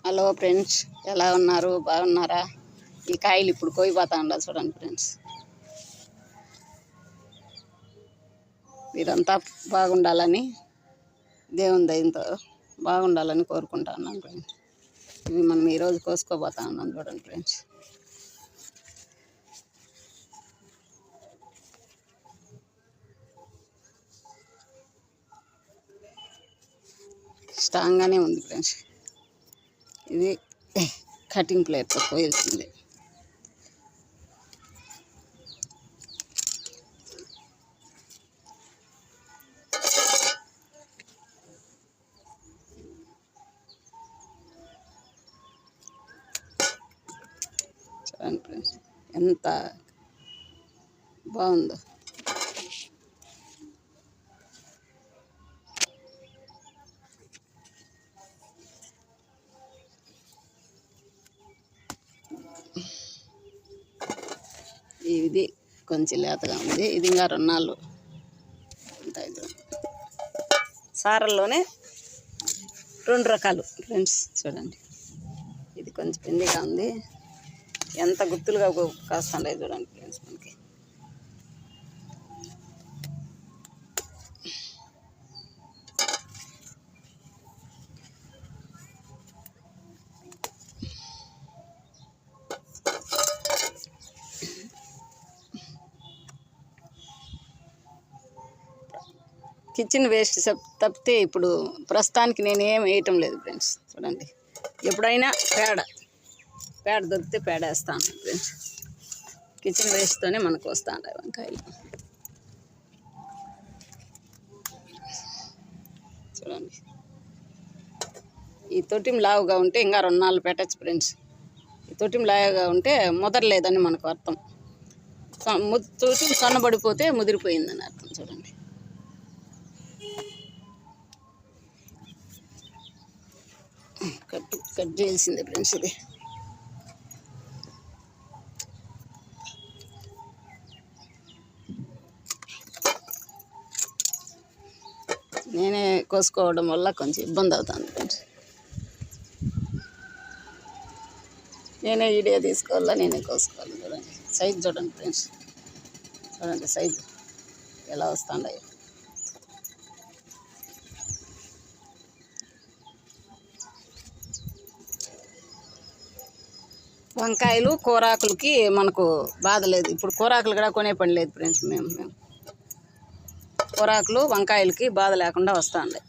Hello friends, ఎలా ఉన్నారు? బాగున్నారా? ఈ కాయలు ఇప్పుడు కోయిపోతా ఉండాలి చూడండి ఫ్రెండ్స్. మీరంతా బాగుండాలని, దేవుని దయతో బాగుండాలని కోరుకుంటున్నాను ఫ్రెండ్స్. ఇవి మనం ఈరోజు కోసుకోబోతా ఉన్నాం చూడండి ఫ్రెండ్స్. స్ట్రాంగ్గానే ఉంది ఫ్రెండ్స్. ఇది కటింగ్ ప్లేట్తో కోయాల్సింది. చూడండి ఫ్రెండ్స్ ఎంత బాగుందో. ఇది కొంచెం లేతగా ఉంది. ఇది ఇంకా 2 నాళ్ళు ఉంటాయి. సారల్లోనే 2 రకాలు ఫ్రెండ్స్. చూడండి, ఇది కొంచెం పిండిగా ఉంది. ఎంత గుత్తులుగా కాస్తుంటాయి చూడండి ఫ్రెండ్స్. మనకి కిచెన్ వేస్ట్ తప్పితే ఇప్పుడు ప్రస్తుతానికి నేనేం వేయటం లేదు ఫ్రెండ్స్. చూడండి, ఎప్పుడైనా పేడ దొరికితే పేడ వేస్తాను ఫ్రెండ్స్. కిచెన్ వేస్ట్తోనే మనకు వస్తూ ఉంటాయి వంకాయలు. చూడండి, ఈ తొట్టిం లావుగా ఉంటే ఇంకా 2 నాళ్ళు పెట్టచ్చు ఫ్రెండ్స్. ఈ తొట్టిం లావుగా ఉంటే ముదరలేదని మనకు అర్థం. తొట్టిం సన్నబడిపోతే ముదిరిపోయిందని అర్థం. చూడండి, కట్ చేయాల్సిందే ఫ్రెండ్స్. ఇది నేనే కోసుకోవడం వల్ల కొంచెం ఇబ్బంది అవుతుంది ఫ్రెండ్స్. నేనే వీడియో తీసుకోవాలా, నేనే కోసుకోవాలి. చూడండి సైజు చూడండి ఫ్రెండ్స్. చూడండి సైజు ఎలా వస్తుంటాయి. వంకాయలు కూరాకులకి మనకు బాధ లేదు. ఇప్పుడు కూరాకులు కూడా కొనే పని లేదు ఫ్రెండ్స్. మేము కూరాకులు వంకాయలకి బాధ లేకుండా వస్తూ ఉన్నాయి.